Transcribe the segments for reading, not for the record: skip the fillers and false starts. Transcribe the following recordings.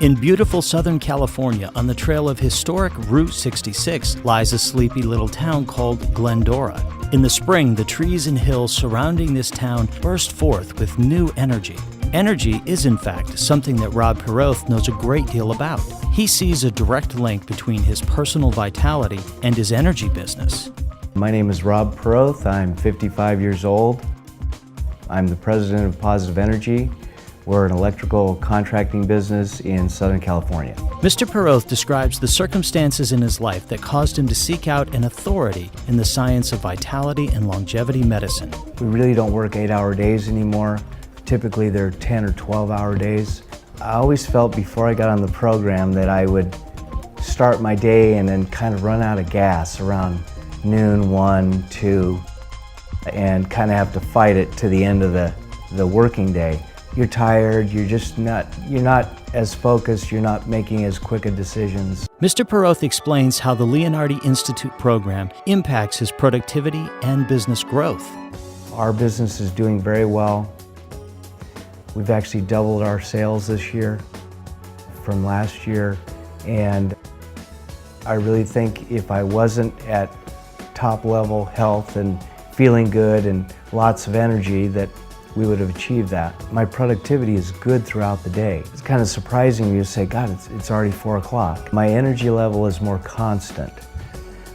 In beautiful Southern California, on the trail of historic Route 66, lies a sleepy little town called Glendora. In the spring, the trees and hills surrounding this town burst forth with new energy. Energy is, in fact, something that Rob Pieroth knows a great deal about. He sees a direct link between his personal vitality and his energy business. My name is Rob Pieroth. I'm 55 years old. I'm the president of Positive Energy. We're an electrical contracting business in Southern California. Mr. Pieroth describes the circumstances in his life that caused him to seek out an authority in the science of vitality and longevity medicine. We really don't work 8-hour days anymore. Typically they're 10 or 12-hour days. I always felt before I got on the program that I would start my day and then kind of run out of gas around noon, 1, 2, and kind of have to fight it to the end of the working day. You're tired, you're not as focused, you're not making as quick a decisions. Mr. Pieroth explains how the Leonardi Institute program impacts his productivity and business growth. Our business is doing very well. We've actually doubled our sales this year from last year, and I really think if I wasn't at top level health and feeling good and lots of energy, that we would have achieved that. My productivity is good throughout the day. It's kind of surprising you to say, God, it's already 4 o'clock. My energy level is more constant.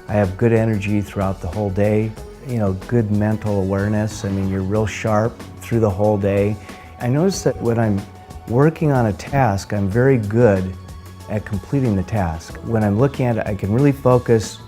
I have good energy throughout the whole day, good mental awareness. I mean, you're real sharp through the whole day. I notice that when I'm working on a task, I'm very good at completing the task. When I'm looking at it, I can really focus,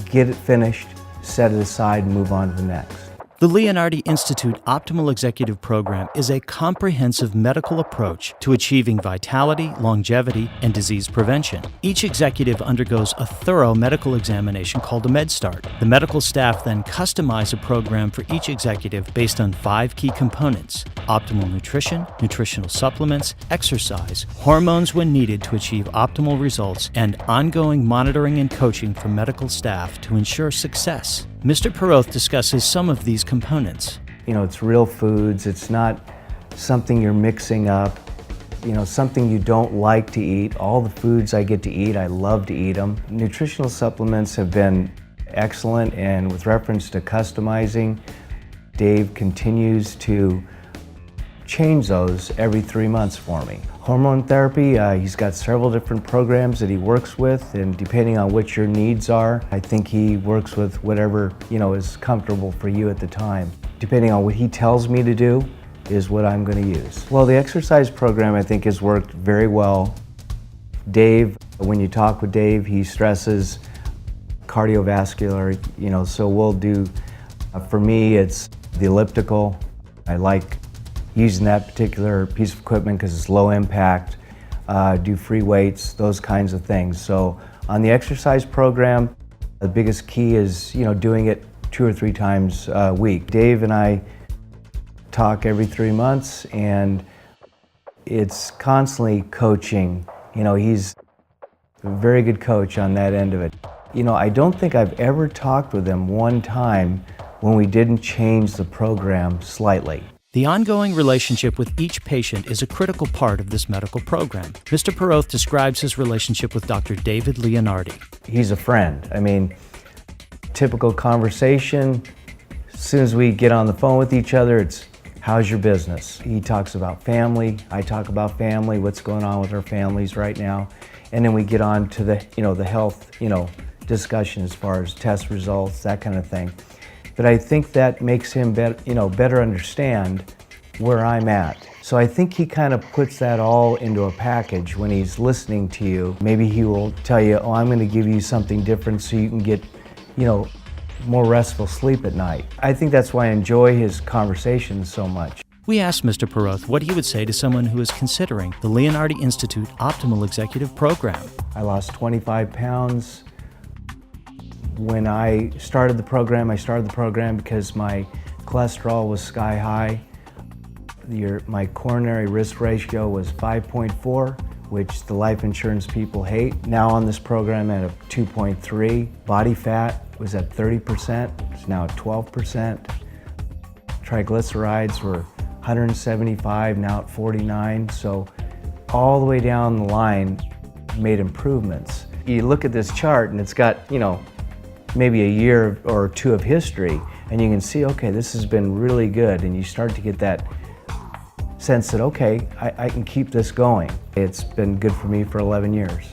get it finished, set it aside, and move on to the next. The Leonardi Institute Optimal Executive Program is a comprehensive medical approach to achieving vitality, longevity, and disease prevention. Each executive undergoes a thorough medical examination called a MedStart. The medical staff then customize a program for each executive based on 5 key components: optimal nutrition, nutritional supplements, exercise, hormones when needed to achieve optimal results, and ongoing monitoring and coaching from medical staff to ensure success. Mr. Pieroth discusses some of these components. It's real foods. It's not something you're mixing up. Something you don't like to eat. All the foods I get to eat, I love to eat them. Nutritional supplements have been excellent, and with reference to customizing, Dave continues to change those every 3 months for me. Hormone therapy, he's got several different programs that he works with, and depending on what your needs are, I think he works with whatever is comfortable for you at the time. Depending on what he tells me to do is what I'm going to use. Well, the exercise program I think has worked very well. Dave, when you talk with Dave, he stresses cardiovascular, so we'll do, for me it's the elliptical. I like using that particular piece of equipment because it's low impact, do free weights, those kinds of things. So on the exercise program, the biggest key is doing it 2 or 3 times a week. Dave and I talk every 3 months, and it's constantly coaching. He's a very good coach on that end of it. I don't think I've ever talked with him one time when we didn't change the program slightly. The ongoing relationship with each patient is a critical part of this medical program. Mr. Pieroth describes his relationship with Dr. David Leonardi. He's a friend. I mean, typical conversation. As soon as we get on the phone with each other, it's, how's your business? He talks about family. I talk about family, what's going on with our families right now. And then we get on to the health, discussion as far as test results, that kind of thing. But I think that makes him better understand where I'm at. So I think he kind of puts that all into a package when he's listening to you. Maybe he will tell you, oh, I'm going to give you something different so you can get, more restful sleep at night. I think that's why I enjoy his conversations so much. We asked Mr. Pieroth what he would say to someone who is considering the Leonardi Institute Optimal Executive Program. I lost 25 pounds. When I started the program because my cholesterol was sky high. My coronary risk ratio was 5.4, which the life insurance people hate. Now on this program at a 2.3. Body fat was at 30%, it's now at 12%. Triglycerides were 175, now at 49. So all the way down the line made improvements. You look at this chart and it's got, maybe a year or two of history, and you can see, okay, this has been really good, and you start to get that sense that, okay, I can keep this going. It's been good for me for 11 years.